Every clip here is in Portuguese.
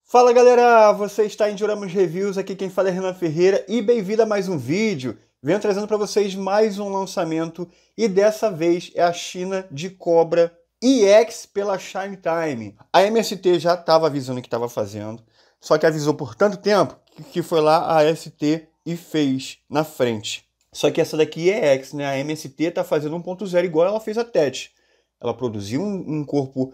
Fala galera, você está em Dioramas Reviews, aqui quem fala é Renan Ferreira e bem-vindo a mais um vídeo. Venho trazendo para vocês mais um lançamento e dessa vez é a China de Cobra EX pela Shine Time. A MST já estava avisando que estava fazendo, só que avisou por tanto tempo que foi lá a ST e fez na frente. Só que essa daqui é EX, né? A MST está fazendo 1.0 igual ela fez a TET. Ela produziu um corpo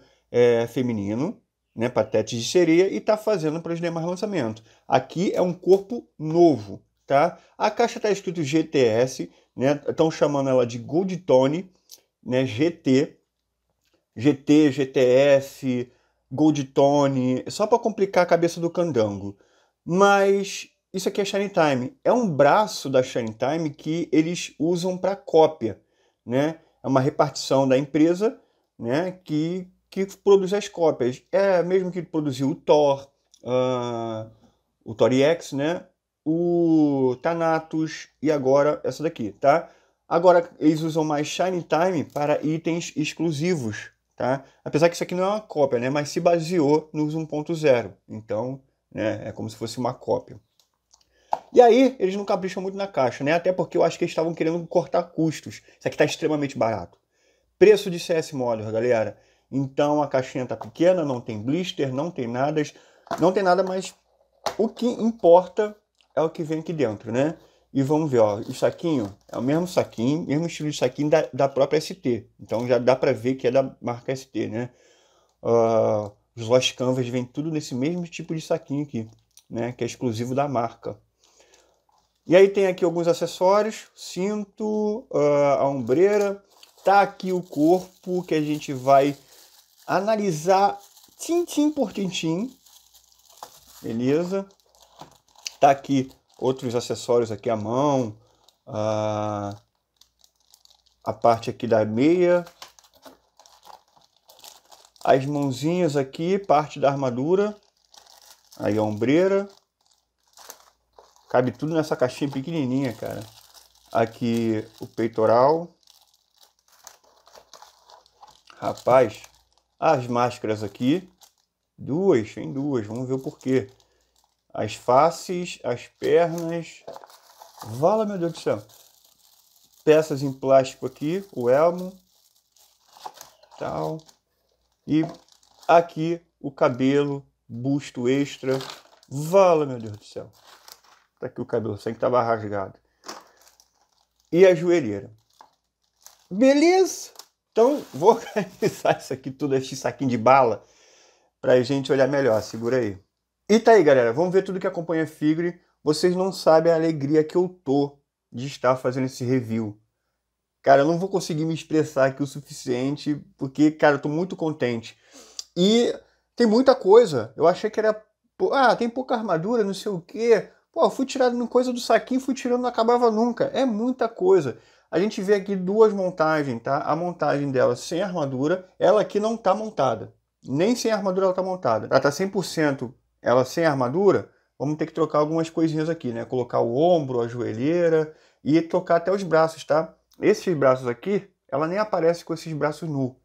feminino, né, para Tete de sereia e está fazendo para os demais lançamentos. Aqui é um corpo novo, tá? A caixa está escrito GTS, né? Estão chamando ela de Gold Tone, né? GT, GTS, Gold Tone, só para complicar a cabeça do candango. Mas isso aqui é Shine Time. É um braço da Shine Time que eles usam para cópia, né? É uma repartição da empresa, né, que produz as cópias. É mesmo que produziu o Thor, o Thor EX, né? O Thanatos e agora essa daqui, tá? Agora eles usam mais Shine Time para itens exclusivos, tá? Apesar que isso aqui não é uma cópia, né? Mas se baseou nos 1.0. Então, né, é como se fosse uma cópia. E aí, eles não capricham muito na caixa, né? Até porque eu acho que eles estavam querendo cortar custos. Isso aqui está extremamente barato. Preço de CS Model, galera. Então a caixinha tá pequena, não tem blister, não tem nada, mas o que importa é o que vem aqui dentro, né? E vamos ver, ó, o saquinho é o mesmo saquinho, mesmo estilo de saquinho da própria ST. Então já dá para ver que é da marca ST, né? Os Lost Canvas vem tudo nesse mesmo tipo de saquinho aqui, né? Que é exclusivo da marca. E aí tem aqui alguns acessórios, cinto, a ombreira. Tá aqui o corpo que a gente vai analisar tintim por tintim. Beleza? Tá aqui outros acessórios aqui à mão. A parte aqui da meia. As mãozinhas aqui, parte da armadura. Aí a ombreira. Cabe tudo nessa caixinha pequenininha, cara. Aqui o peitoral. Rapaz, as máscaras aqui. Tem duas. Vamos ver o porquê. As faces, as pernas. Vala, meu Deus do céu. Peças em plástico aqui, o elmo. Tal. E aqui o cabelo, busto extra. Vala, meu Deus do céu. Tá aqui o cabelo, sem que tava rasgado. E a joelheira. Beleza? Então, vou organizar isso aqui tudo, esse saquinho de bala, pra gente olhar melhor. Segura aí. E tá aí, galera. Vamos ver tudo que acompanha a Figure. Vocês não sabem a alegria que eu tô de estar fazendo esse review. Cara, eu não vou conseguir me expressar aqui o suficiente, porque, cara, eu tô muito contente. E tem muita coisa. Eu achei que era... tem pouca armadura, não sei o quê. Pô, eu fui tirando coisa do saquinho, fui tirando, não acabava nunca. É muita coisa. A gente vê aqui duas montagens, tá? A montagem dela sem armadura, ela aqui não tá montada. Nem sem armadura ela tá montada. Ela tá 100% ela sem armadura, vamos ter que trocar algumas coisinhas aqui, né? Colocar o ombro, a joelheira e trocar até os braços, tá? Esses braços aqui, ela nem aparece com esses braços nu.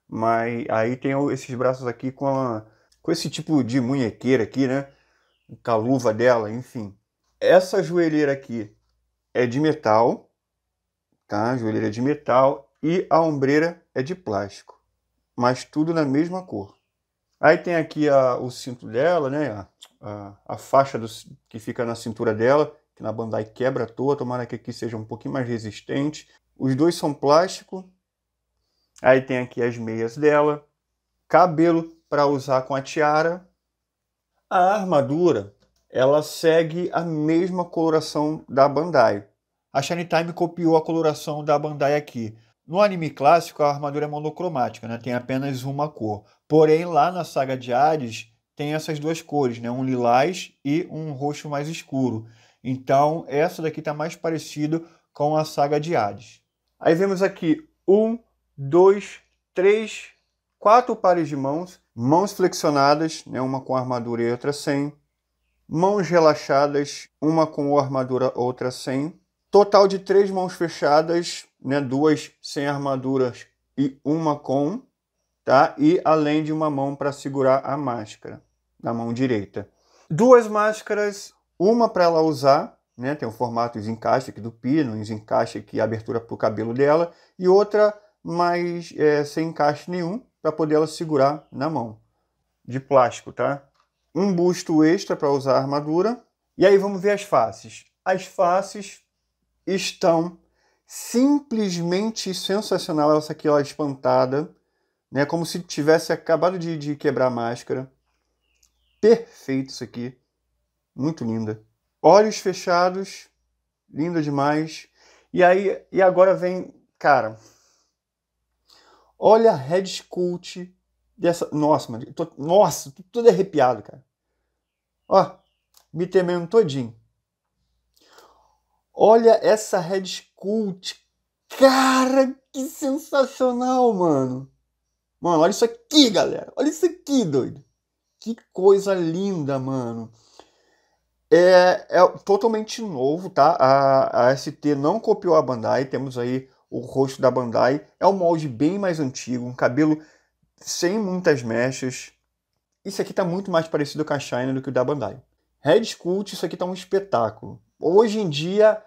Mas aí tem esses braços aqui com esse tipo de munhequeira aqui, né? Com a luva dela, enfim. Essa joelheira aqui é de metal, tá? A joelheira é de metal e a ombreira é de plástico. Mas tudo na mesma cor. Aí tem aqui o cinto dela, né? A faixa que fica na cintura dela, que na Bandai quebra toda, tomara que aqui seja um pouquinho mais resistente. Os dois são plástico. Aí tem aqui as meias dela. Cabelo para usar com a tiara. A armadura, ela segue a mesma coloração da Bandai. A Shine Time copiou a coloração da Bandai aqui. No anime clássico, a armadura é monocromática, né? Tem apenas uma cor. Porém, lá na saga de Hades, tem essas duas cores, né? Um lilás e um roxo mais escuro. Então, essa daqui está mais parecida com a saga de Hades. Aí vemos aqui 1, 2, 3, 4 pares de mãos. Mãos flexionadas, né? Uma com armadura e outra sem. Mãos relaxadas, uma com armadura, outra sem. Total de 3 mãos fechadas, né? 2 sem armaduras e uma com, tá? E além de uma mão para segurar a máscara. na mão direita. Duas máscaras, uma para ela usar, né? Tem o formato de encaixe aqui do pino, encaixe aqui a abertura para o cabelo dela, e outra mais sem encaixe nenhum, para poder ela segurar na mão, de plástico, tá? Um busto extra para usar a armadura. E aí vamos ver as faces. As faces estão simplesmente sensacional. Essa aqui, ó, espantada, né? Como se tivesse acabado de quebrar a máscara. Perfeito isso aqui. Muito linda. Olhos fechados. Linda demais. E agora vem, cara, olha a head sculpt dessa. Nossa, mano. Nossa, tô todo arrepiado, cara. Ó, me temendo todinho. Olha essa head sculpt. Cara, que sensacional, mano. Mano, olha isso aqui, galera. Olha isso aqui, doido. Que coisa linda, mano. É totalmente novo, tá? A ST não copiou a Bandai. Temos aí o rosto da Bandai. É um molde bem mais antigo, um cabelo sem muitas mechas. Isso aqui tá muito mais parecido com a Shine do que o da Bandai. Red Sculpt, isso aqui tá um espetáculo. Hoje em dia,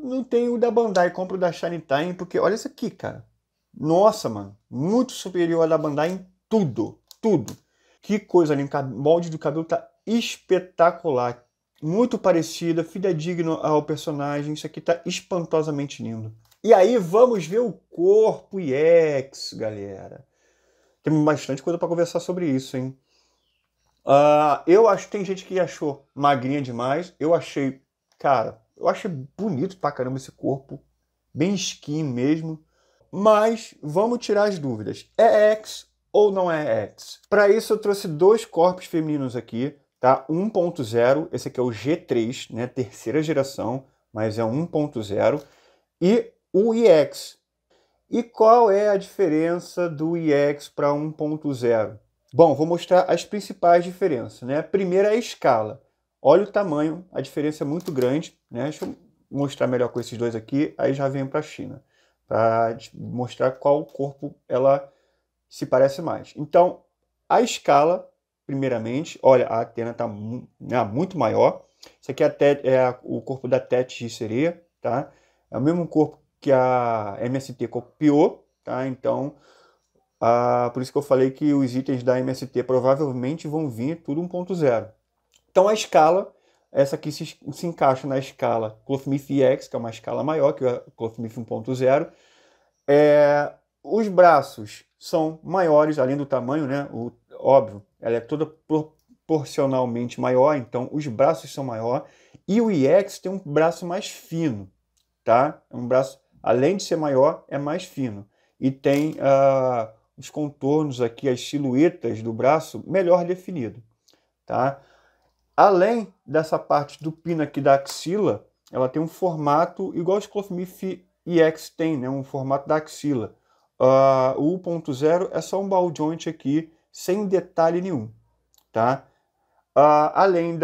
não tem o da Bandai, compro o da Shine Time, porque olha isso aqui, cara. Nossa, mano, muito superior ao da Bandai em tudo, tudo. Que coisa linda, o molde do cabelo tá espetacular. Muito parecida, fidedigno ao personagem, isso aqui tá espantosamente lindo. E aí vamos ver o corpo EX, galera. Tem bastante coisa para conversar sobre isso, hein? Eu acho que tem gente que achou magrinha demais. Eu achei, cara, eu achei bonito pra caramba esse corpo. Bem skin mesmo. Mas vamos tirar as dúvidas. É X ou não é X? Para isso eu trouxe dois corpos femininos aqui, tá? 1.0, esse aqui é o G3, né? Terceira geração, mas é 1.0. E o EX. E qual é a diferença do EX para 1.0? Bom, vou mostrar as principais diferenças, né? A primeira é a escala. Olha o tamanho, a diferença é muito grande, né? Deixa eu mostrar melhor com esses dois aqui, aí já venho para a China, para mostrar qual corpo ela se parece mais. Então, a escala, primeiramente, olha, a Athena está muito maior. Isso aqui é o corpo da Tete de sereia, tá? É o mesmo corpo que a MST copiou, tá? Então, por isso que eu falei que os itens da MST provavelmente vão vir tudo 1.0. Então a escala, essa aqui se encaixa na escala Clothmith EX, que é uma escala maior que a Clothmith 1.0. Os braços são maiores, além do tamanho, né? Óbvio, ela é toda proporcionalmente maior, então os braços são maiores. E o EX tem um braço mais fino, tá? É um braço, além de ser maior, é mais fino. E tem os contornos aqui, as silhuetas do braço melhor definido, tá? Além dessa parte do pino aqui da axila, ela tem um formato igual os Clothmith EX tem, né? Um formato da axila. O 1.0 é só um ball joint aqui, sem detalhe nenhum, tá? Além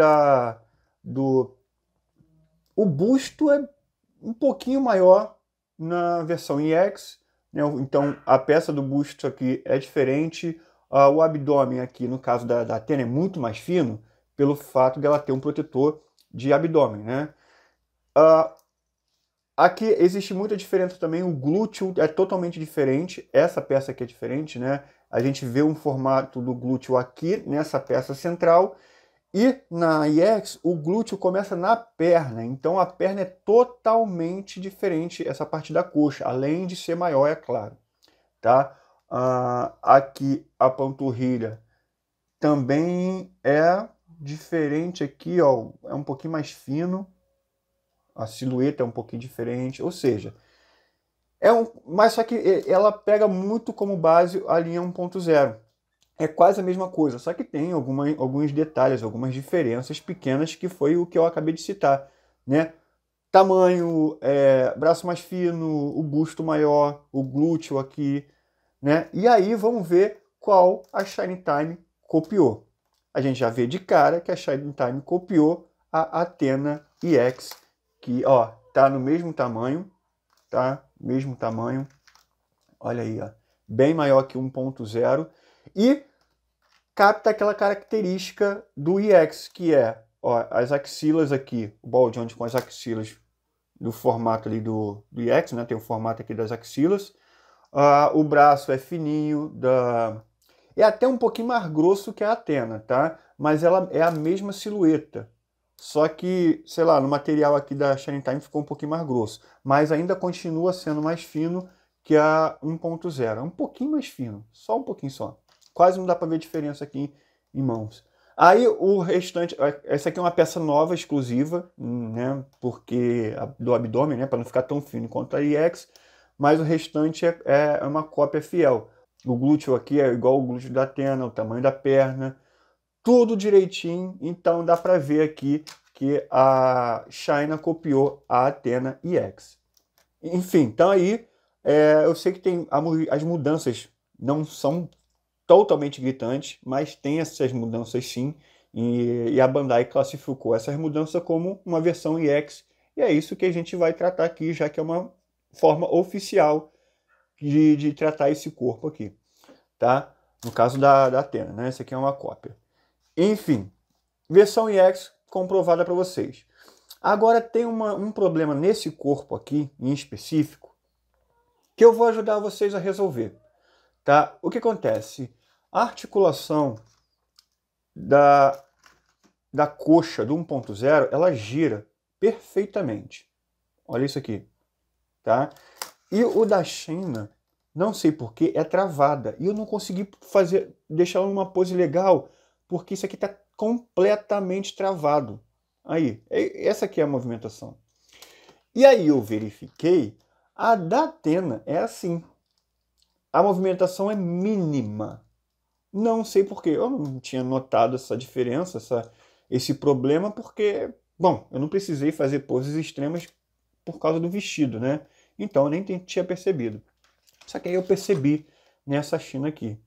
o busto é um pouquinho maior na versão EX, né? Então a peça do busto aqui é diferente. O abdômen aqui, no caso da Athena, é muito mais fino, pelo fato de ela ter um protetor de abdômen, né? Aqui existe muita diferença também, o glúteo é totalmente diferente, essa peça aqui é diferente, né? A gente vê um formato do glúteo aqui, nessa peça central, e na EX o glúteo começa na perna, então a perna é totalmente diferente, essa parte da coxa, além de ser maior, é claro, tá? Aqui a panturrilha também é diferente aqui, ó, é um pouquinho mais fino, a silhueta é um pouquinho diferente, ou seja, mas só que ela pega muito como base a linha 1.0. É quase a mesma coisa, só que tem alguns detalhes, algumas diferenças pequenas, que foi o que eu acabei de citar, né? Tamanho, braço mais fino, o busto maior, o glúteo aqui, né? E aí vamos ver qual a Shine Time copiou. A gente já vê de cara que a Shine Time copiou a Athena EX, que, ó, tá no mesmo tamanho, tá? Mesmo tamanho. Olha aí, ó. Bem maior que 1.0. E, capta aquela característica do EX, que é, ó, as axilas aqui, o ball joint com as axilas do formato ali do EX, né? Tem o formato aqui das axilas. O braço é fininho, é até um pouquinho mais grosso que a Athena, tá? Mas ela é a mesma silhueta. Só que, sei lá, no material aqui da Shining Time ficou um pouquinho mais grosso. Mas ainda continua sendo mais fino que a 1.0. É um pouquinho mais fino, só um pouquinho só. Quase não dá para ver diferença aqui em mãos. Aí o restante, essa aqui é uma peça nova, exclusiva, né? Porque do abdômen, né? Para não ficar tão fino quanto a EX. Mas o restante é uma cópia fiel. O glúteo aqui é igual o glúteo da Athena, o tamanho da perna, tudo direitinho. Então dá para ver aqui que a China copiou a Athena EX. Enfim, então aí eu sei que tem as mudanças não são totalmente gritantes, mas tem essas mudanças sim. E a Bandai classificou essas mudanças como uma versão EX. E é isso que a gente vai tratar aqui, já que é uma forma oficial de tratar esse corpo aqui, tá? No caso da Athena, né? Essa aqui é uma cópia. Enfim, versão EX comprovada para vocês. Agora tem um problema nesse corpo aqui, em específico, que eu vou ajudar vocês a resolver, tá? O que acontece? A articulação da coxa do 1.0, ela gira perfeitamente. Olha isso aqui, tá? E o da China, não sei porquê, é travada. E eu não consegui deixar numa pose legal, porque isso aqui está completamente travado. Aí, essa aqui é a movimentação. E aí eu verifiquei, a da Athena é assim. A movimentação é mínima. Não sei porquê, eu não tinha notado essa diferença, esse problema, porque, bom, eu não precisei fazer poses extremas por causa do vestido, né? Então eu nem tinha percebido. Só que aí eu percebi nessa China aqui.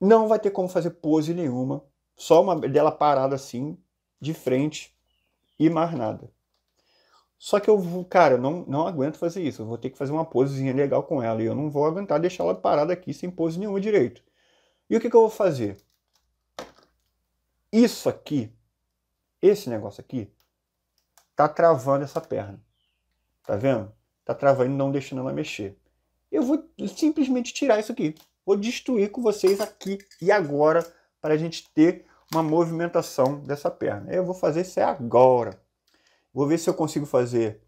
Não vai ter como fazer pose nenhuma. Só uma dela parada assim, de frente e mais nada. Só que cara, eu não aguento fazer isso. Eu vou ter que fazer uma posezinha legal com ela. E eu não vou aguentar deixar ela parada aqui sem pose nenhuma direito. E o que eu vou fazer? Isso aqui, esse negócio aqui, tá travando essa perna. Tá vendo? Tá travando e não deixando ela mexer. Eu vou simplesmente tirar isso aqui. Vou destruir com vocês aqui e agora para a gente ter uma movimentação dessa perna. Eu vou fazer isso agora. Vou ver se eu consigo fazer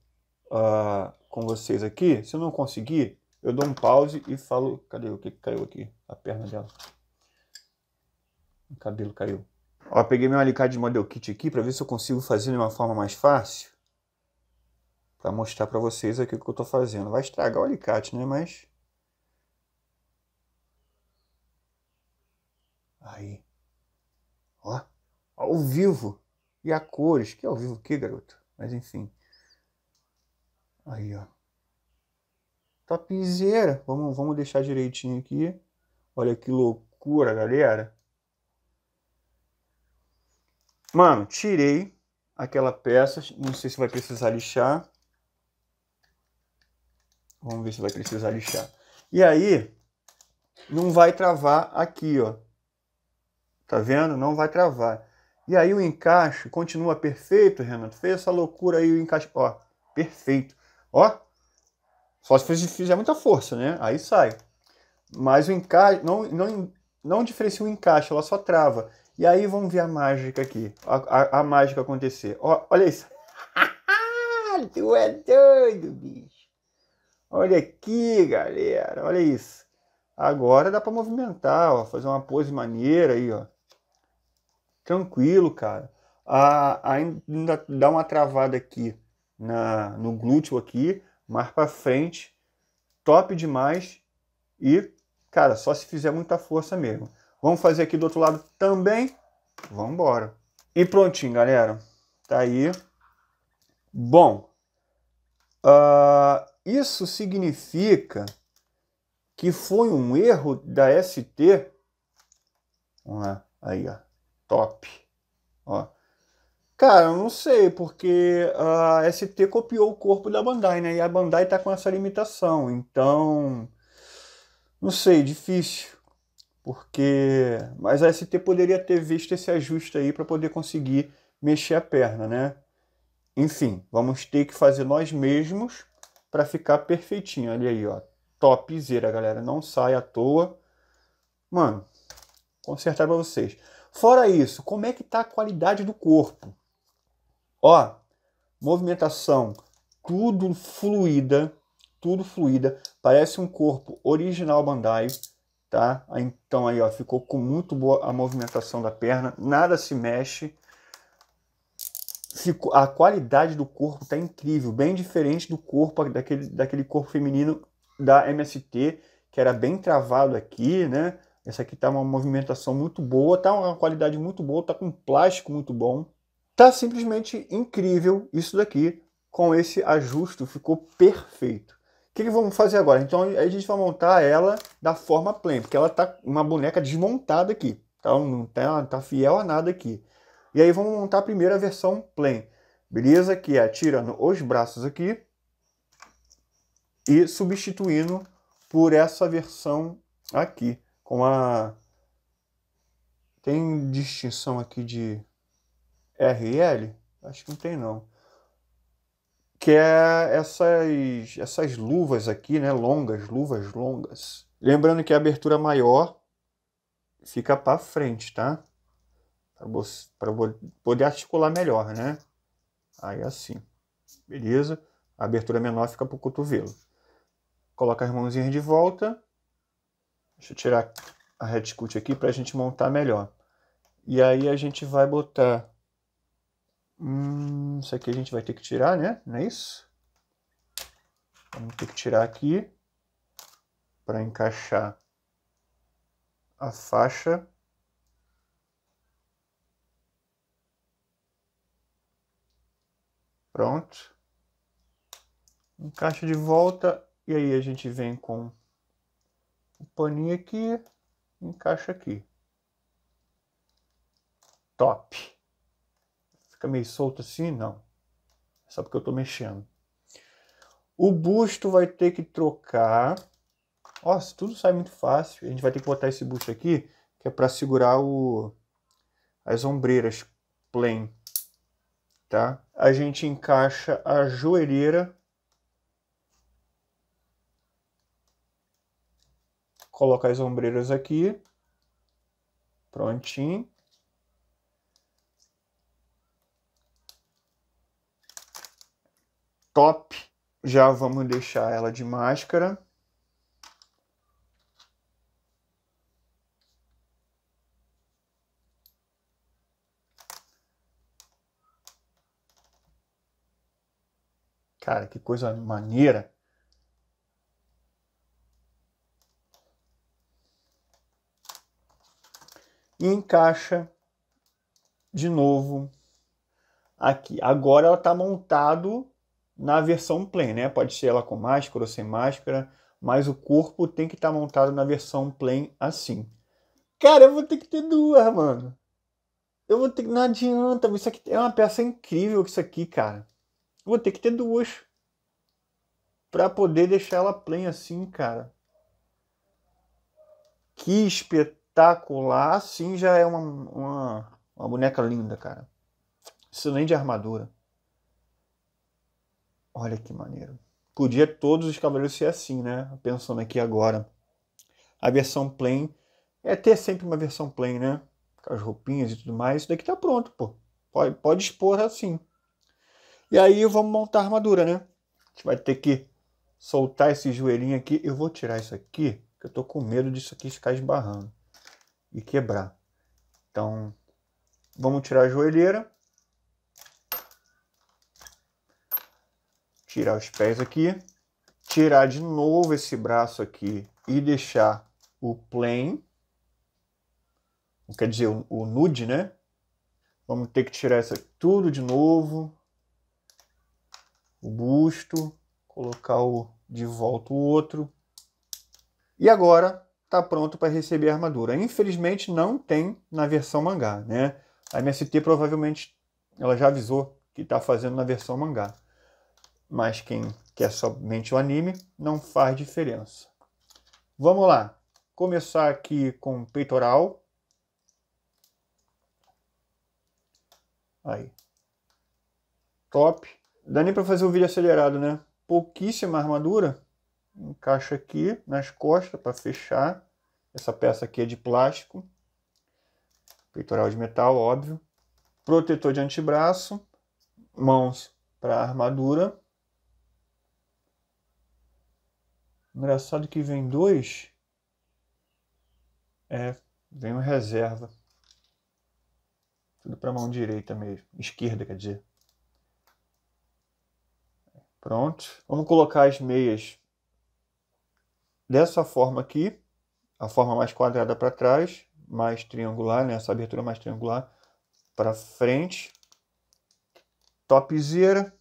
com vocês aqui. Se eu não conseguir, eu dou um pause e falo... Cadê o que caiu aqui? A perna dela. O cabelo caiu. Ó, peguei meu alicate de model kit aqui para ver se eu consigo fazer de uma forma mais fácil. Para mostrar para vocês aqui o que eu estou fazendo. Vai estragar o alicate, né? Mas... Aí. Ó. Ao vivo. E a cores. Que ao vivo o que, garoto? Mas enfim. Aí, ó. Topzera. Vamos deixar direitinho aqui. Olha que loucura, galera. Mano, tirei aquela peça. Não sei se vai precisar lixar. Vamos ver se vai precisar lixar. E aí, não vai travar aqui, ó. Tá vendo? Não vai travar. E aí o encaixe continua perfeito, Renato. Fez essa loucura aí, o encaixe, ó, perfeito. Ó, só se fizer muita força, né? Aí sai. Mas o encaixe, não diferencia o encaixe, ela só trava. E aí vamos ver a mágica aqui. A mágica acontecer. Ó, olha isso. Tu é doido, bicho. Olha aqui, galera. Olha isso. Agora dá para movimentar, ó. Fazer uma pose maneira aí, ó. Tranquilo, cara. Ainda dá uma travada aqui no glúteo aqui. Mais para frente. Top demais. E, cara, só se fizer muita força mesmo. Vamos fazer aqui do outro lado também. Vamos embora. E prontinho, galera. Tá aí. Bom. Isso significa que foi um erro da ST. Vamos lá. Aí, ó. Top. Ó. Cara, eu não sei, porque a ST copiou o corpo da Bandai, né? E a Bandai tá com essa limitação. Então, não sei, difícil. Mas a ST poderia ter visto esse ajuste aí para poder conseguir mexer a perna, né? Enfim, vamos ter que fazer nós mesmos para ficar perfeitinho. Olha aí, ó. Topzera, galera. Não sai à toa. Mano, consertar para vocês. Fora isso, como é que tá a qualidade do corpo? Ó, movimentação, tudo fluida, parece um corpo original Bandai, tá? Então aí, ó, ficou com muito boa a movimentação da perna, nada se mexe. A qualidade do corpo tá incrível, bem diferente do corpo daquele corpo feminino da MST, que era bem travado aqui, né? Essa aqui tá uma movimentação muito boa, tá uma qualidade muito boa, tá com um plástico muito bom. Tá simplesmente incrível isso daqui, com esse ajuste, ficou perfeito. O que vamos fazer agora? Então a gente vai montar ela da forma plain, porque ela tá uma boneca desmontada aqui, tá? Não tá fiel a nada aqui. E aí vamos montar a primeira versão plain, beleza? Que é tirando os braços aqui e substituindo por essa versão aqui, com a... Tem distinção aqui de R e L? Acho que não tem não. Que é essas luvas aqui, né? Luvas longas. Lembrando que a abertura maior fica para frente, tá? Para poder articular melhor, né? Aí assim, beleza? A abertura menor fica para o cotovelo. Coloca as mãozinhas de volta. Deixa eu tirar a headcut aqui para a gente montar melhor. E aí a gente vai botar... isso aqui a gente vai ter que tirar, né? Não é isso? Vamos ter que tirar aqui para encaixar a faixa. Pronto. Encaixa de volta e aí a gente vem com o paninho aqui, encaixa aqui. Top. Fica meio solto assim? Não. Só porque eu tô mexendo. O busto vai ter que trocar. Nossa, tudo sai muito fácil. A gente vai ter que botar esse busto aqui, que é para segurar as ombreiras plain, tá? A gente encaixa a joelheira. Coloca as ombreiras aqui. Prontinho. Top. Já vamos deixar ela de máscara. Cara, que coisa maneira. E encaixa de novo aqui. Agora ela está montado na versão plain, né? Pode ser ela com máscara ou sem máscara, mas o corpo tem que estar montado na versão plain assim. Cara, eu vou ter que ter duas, mano. Eu vou ter que... Não adianta, isso aqui é uma peça incrível, isso aqui, cara. Eu vou ter que ter duas para poder deixar ela plain assim, cara. Que espetacular. Assim já é uma boneca linda, cara. Isso nem de armadura. Olha que maneiro. Podia todos os cavaleiros ser assim, né? Pensando aqui agora. A versão plain é ter sempre uma versão plain, né? Com as roupinhas e tudo mais. Isso daqui tá pronto, pô. Pode expor assim. E aí vamos montar a armadura, né? A gente vai ter que soltar esse joelhinho aqui. Eu vou tirar isso aqui, porque eu tô com medo disso aqui ficar esbarrando e quebrar. Então, vamos tirar a joelheira. Tirar os pés aqui. Tirar de novo esse braço aqui e deixar o plain. Quer dizer, o nude, né? Vamos ter que tirar isso tudo de novo. O busto. Colocar de volta o outro. E agora está pronto para receber a armadura. Infelizmente não tem na versão mangá, né? A MST provavelmente ela já avisou que está fazendo na versão mangá. Mas quem quer somente o anime não faz diferença. Vamos lá. começar aqui com peitoral. Aí. Top. Dá nem para fazer o vídeo acelerado, né? Pouquíssima armadura. Encaixa aqui nas costas para fechar. Essa peça aqui é de plástico. Peitoral de metal, óbvio. Protetor de antebraço. Mãos para armadura. Engraçado que vem dois. Vem uma reserva. Tudo para mão direita mesmo. Esquerda, quer dizer. Pronto. Vamos colocar as meias dessa forma aqui. A forma mais quadrada para trás. Mais triangular, né? Essa abertura mais triangular para frente. Topzera.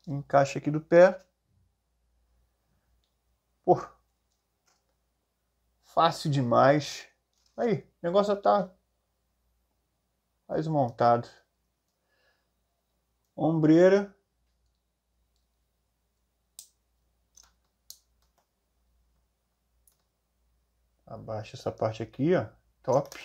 Encaixa aqui do pé. Pô. Fácil demais. Aí, o negócio tá mais montado. Ombreira. Abaixa essa parte aqui, ó. Top.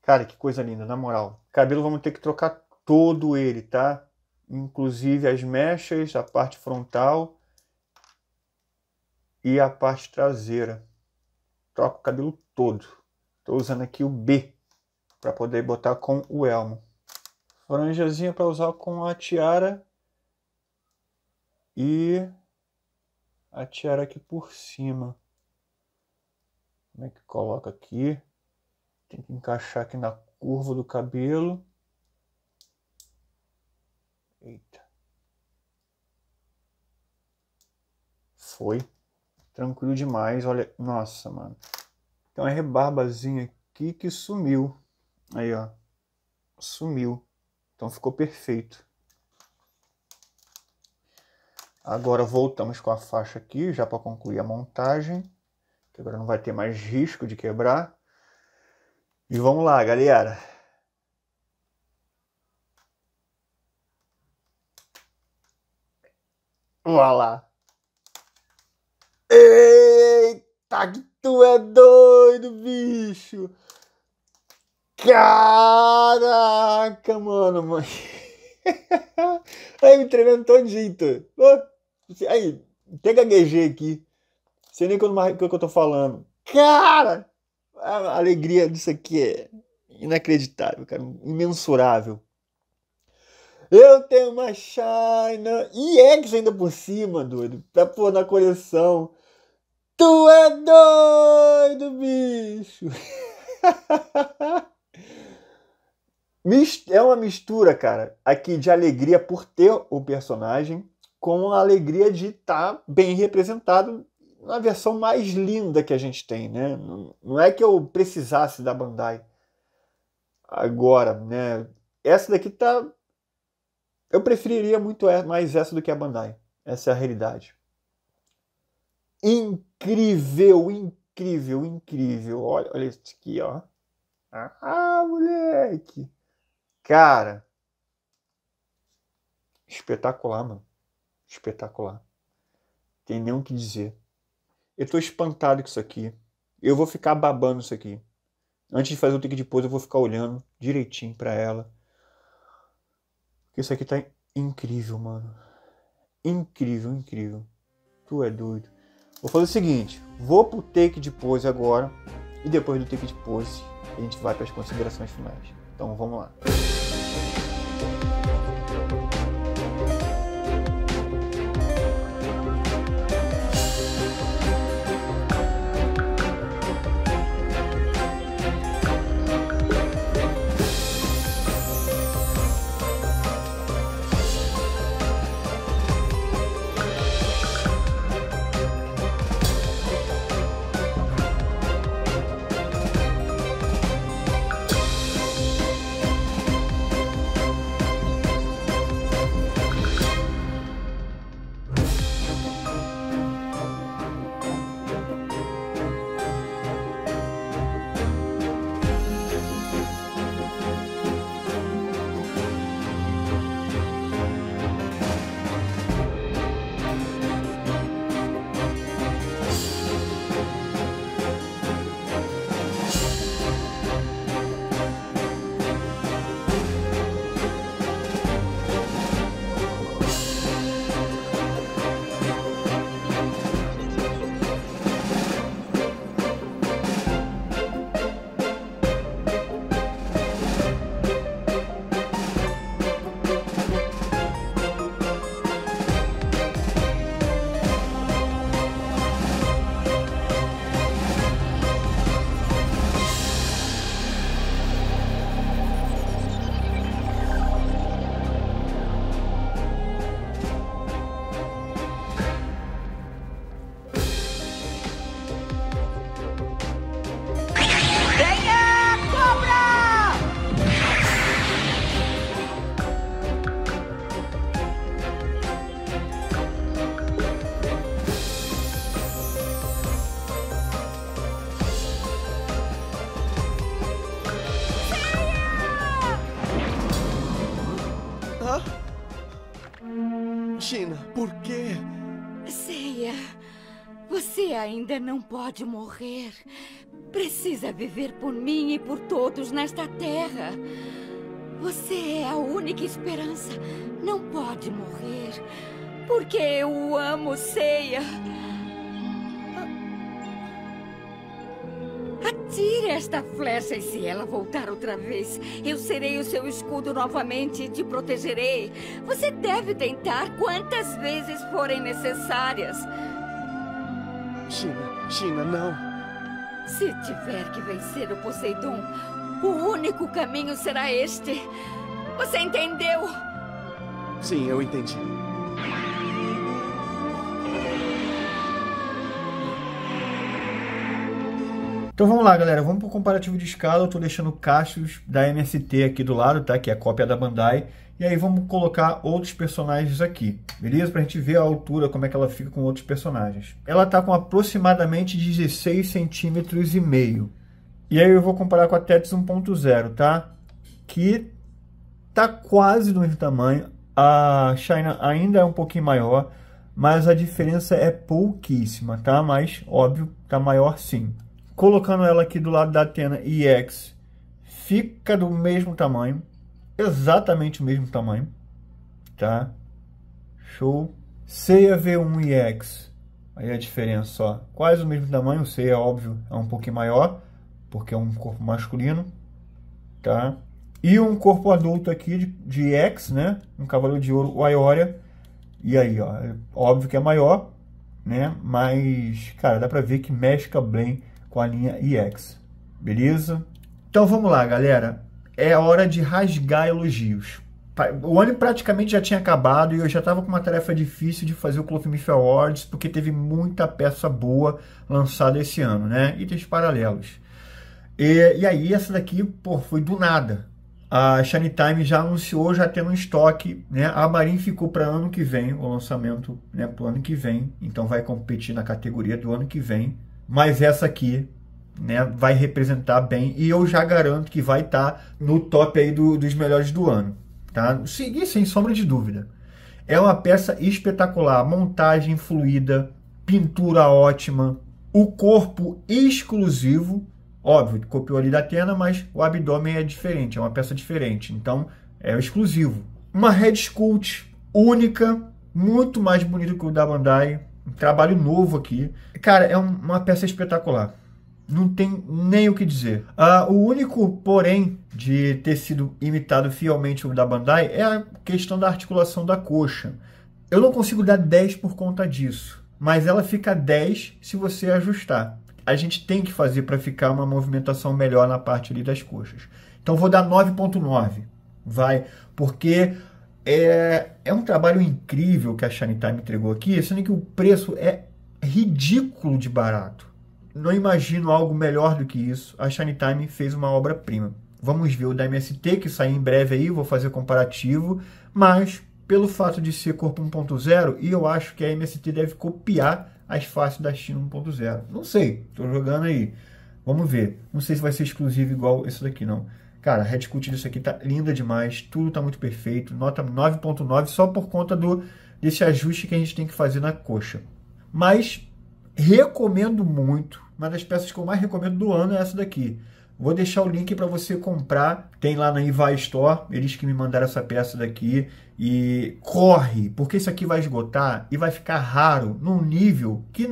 Cara, que coisa linda, na moral. Cabelo vamos ter que trocar todo ele, tá? Inclusive as mechas, a parte frontal e a parte traseira. Troco o cabelo todo. Estou usando aqui o B para poder botar com o elmo. Franjazinha para usar com a tiara e a tiara aqui por cima. Como é que coloca aqui? Tem que encaixar aqui na curva do cabelo. Eita. Foi. Tranquilo demais. Olha. Nossa, mano. Tem uma rebarbazinha aqui que sumiu. Aí, ó. Sumiu. Então ficou perfeito. Agora voltamos com a faixa aqui, já para concluir a montagem. Que agora não vai ter mais risco de quebrar. E vamos lá, galera. Olha lá. Eita, que tu é doido, bicho. Caraca, mano. Aí, me tremendo todinho. Aí, até gaguejei aqui. Sei nem o que eu tô falando. Cara, a alegria disso aqui é inacreditável, cara. Imensurável. Eu tenho uma China EX ainda por cima, doido. Pra pôr na coleção. Tu é doido, bicho. É uma mistura, cara, aqui de alegria por ter o personagem com a alegria de estar bem representado na versão mais linda que a gente tem, né? Não é que eu precisasse da Bandai agora, né? Essa daqui tá... Eu preferiria muito mais essa do que a Bandai. Essa é a realidade. Incrível, incrível, incrível. Olha isso aqui, ó. Ah, moleque. Cara. Espetacular, mano. Espetacular. Tem nem o que dizer. Eu tô espantado com isso aqui. Eu vou ficar babando isso aqui. Antes de fazer o take de pose, eu vou ficar olhando direitinho pra ela. Porque isso aqui tá incrível, mano. Incrível, incrível. Tu é doido. Vou fazer o seguinte. Vou pro take de pose agora. E depois do take de pose, a gente vai para as considerações finais. Então, vamos lá. Por quê? Seiya, você ainda não pode morrer. Precisa viver por mim e por todos nesta terra. Você é a única esperança. Não pode morrer. Porque eu o amo, Seiya. Atire esta flecha e se ela voltar outra vez, eu serei o seu escudo novamente e te protegerei. Você deve tentar quantas vezes forem necessárias. China, não. Se tiver que vencer o Poseidon, o único caminho será este. Você entendeu? Sim, eu entendi. Então vamos lá, galera, vamos para o comparativo de escala. Eu estou deixando Cassius da MST aqui do lado, tá? Que é a cópia da Bandai. E aí vamos colocar outros personagens aqui, beleza? Pra gente ver a altura, como é que ela fica com outros personagens. Ela tá com aproximadamente 16 centímetros e meio. E aí eu vou comparar com a Tethys 1.0, tá? Que tá quase do mesmo tamanho. A China ainda é um pouquinho maior, mas a diferença é pouquíssima, tá? Mas, óbvio, tá maior sim. Colocando ela aqui do lado da Athena EX, fica do mesmo tamanho, exatamente o mesmo tamanho, tá? Show. Seiya V1 EX, aí a diferença, ó, quase o mesmo tamanho. O Seiya, óbvio, é um pouquinho maior, porque é um corpo masculino, tá? E um corpo adulto aqui de EX, né? Um Cavaleiro de Ouro, o Aioria. E aí, ó, óbvio que é maior, né? Mas, cara, dá pra ver que mescla bem com a linha EX, beleza? Então vamos lá, galera. É hora de rasgar elogios. O ano praticamente já tinha acabado e eu já estava com uma tarefa difícil de fazer o Clothmith Awards, porque teve muita peça boa lançada esse ano, né? Itens paralelos. E aí essa daqui, pô, foi do nada. A Shiny Time já anunciou, já tendo um estoque, né? A Marin ficou para ano que vem, o lançamento, né, para o ano que vem. Então vai competir na categoria do ano que vem. Mas essa aqui, né, vai representar bem e eu já garanto que vai estar no top aí dos melhores do ano, tá? Sem sombra de dúvida. É uma peça espetacular, montagem fluida, pintura ótima, o corpo exclusivo, óbvio, copiou ali da Athena, mas o abdômen é diferente, é uma peça diferente, então é exclusivo. Uma Head Sculpt única, muito mais bonita que o da Bandai, um trabalho novo aqui. Cara, é uma peça espetacular. Não tem nem o que dizer. O único, porém, de ter sido imitado fielmente o da Bandai é a questão da articulação da coxa. Eu não consigo dar 10 por conta disso, mas ela fica 10 se você ajustar. A gente tem que fazer para ficar uma movimentação melhor na parte ali das coxas. Então vou dar 9.9. Vai, porque é um trabalho incrível que a Shiny Time entregou aqui, sendo que o preço é ridículo de barato. Não imagino algo melhor do que isso. A Shiny Time fez uma obra-prima. Vamos ver o da MST, que sai em breve aí, vou fazer comparativo, mas pelo fato de ser corpo 1.0, e eu acho que a MST deve copiar as faces da China 1.0. Não sei, tô jogando aí. Vamos ver. Não sei se vai ser exclusivo igual esse daqui, não. Cara, a Head Sculpt disso aqui tá linda demais, tudo tá muito perfeito, nota 9.9 só por conta desse ajuste que a gente tem que fazer na coxa. Mas recomendo muito, uma das peças que eu mais recomendo do ano é essa daqui. Vou deixar o link para você comprar, tem lá na Ivai Store, eles que me mandaram essa peça daqui. E corre, porque isso aqui vai esgotar e vai ficar raro num nível que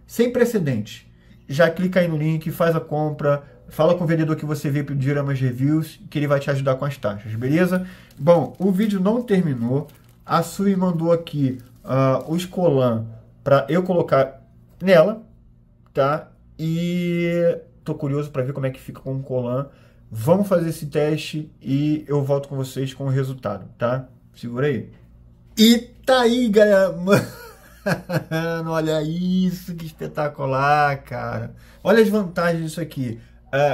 sem precedente. Já clica aí no link, faz a compra, fala com o vendedor que você veio pedir umas reviews, que ele vai te ajudar com as taxas, beleza? Bom, o vídeo não terminou. A Sui mandou aqui os colãs para eu colocar nela, tá? E tô curioso para ver como é que fica com o colã. Vamos fazer esse teste e eu volto com vocês com o resultado, tá? Segura aí. E tá aí, galera. Mano, olha isso, que espetacular, cara. Olha as vantagens disso aqui.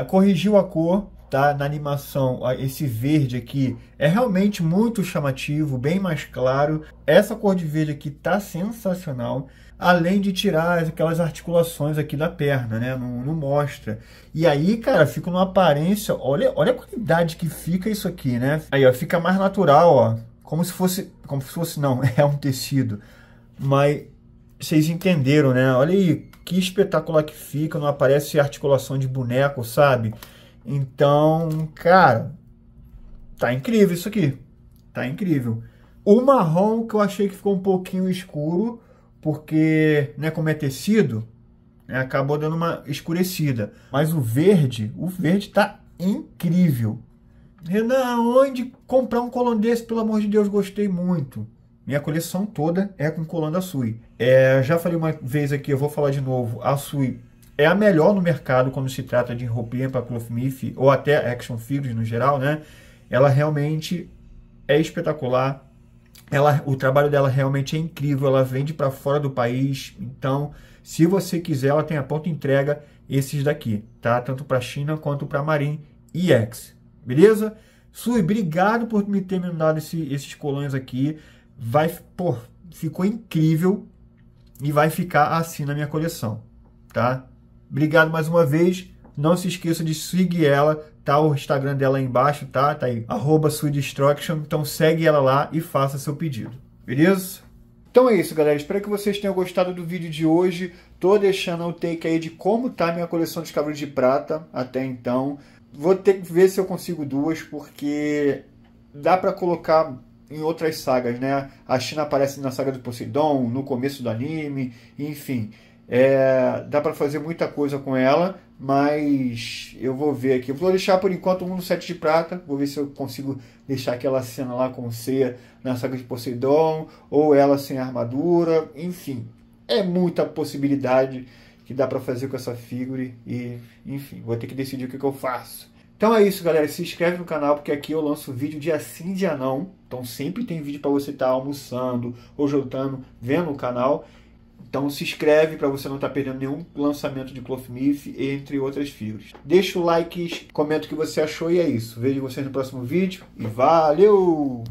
Corrigiu a cor, tá? Na animação, esse verde aqui é realmente muito chamativo, bem mais claro. Essa cor de verde aqui tá sensacional. Além de tirar aquelas articulações aqui da perna, né? Não mostra. E aí, cara, fica numa aparência... Olha a qualidade que fica isso aqui, né? Aí, ó, fica mais natural, ó. como se fosse não, é um tecido. Mas vocês entenderam, né? Olha aí, que espetacular que fica, não aparece articulação de boneco, sabe? Então, cara, tá incrível isso aqui. Tá incrível. O marrom que eu achei que ficou um pouquinho escuro, porque, né, como é tecido, né, acabou dando uma escurecida. Mas o verde tá incrível. Renan, onde comprar um colã desse? Pelo amor de Deus, gostei muito. Minha coleção toda é com colã da Sui. Já falei uma vez aqui, eu vou falar de novo. A Sui é a melhor no mercado quando se trata de roupinha para clothmith ou até action figures no geral, né? Ela realmente é espetacular. O trabalho dela realmente é incrível. Ela vende para fora do país. Então, se você quiser, ela tem a pronta entrega esses daqui, tá? Tanto para China quanto para Marin EX. Beleza? Sui, obrigado por me ter mandado esses colãs aqui. Ficou incrível e vai ficar assim na minha coleção, tá? Obrigado mais uma vez. Não se esqueça de seguir ela, tá? O Instagram dela aí embaixo, tá? Tá aí, @SuiDestruction. Então segue ela lá e faça seu pedido, beleza? Então é isso, galera. Espero que vocês tenham gostado do vídeo de hoje. Tô deixando o take aí de como tá minha coleção de Cavaleiros de Prata até então. Vou ter que ver se eu consigo duas, porque dá para colocar em outras sagas, né? A China aparece na saga do Poseidon, no começo do anime, enfim. Dá para fazer muita coisa com ela, mas eu vou ver aqui. Eu vou deixar por enquanto um no 7 de prata, vou ver se eu consigo deixar aquela cena lá com Seiya na saga de Poseidon, ou ela sem armadura, enfim. É muita possibilidade que dá para fazer com essa figure e, enfim, vou ter que decidir o que eu faço. Então é isso, galera. Se inscreve no canal, porque aqui eu lanço vídeo dia sim, dia não. Então sempre tem vídeo para você estar almoçando ou jantando, vendo o canal. Então se inscreve para você não estar perdendo nenhum lançamento de clothmith, entre outras figuras. Deixa o like, comenta o que você achou e é isso. Vejo vocês no próximo vídeo e valeu!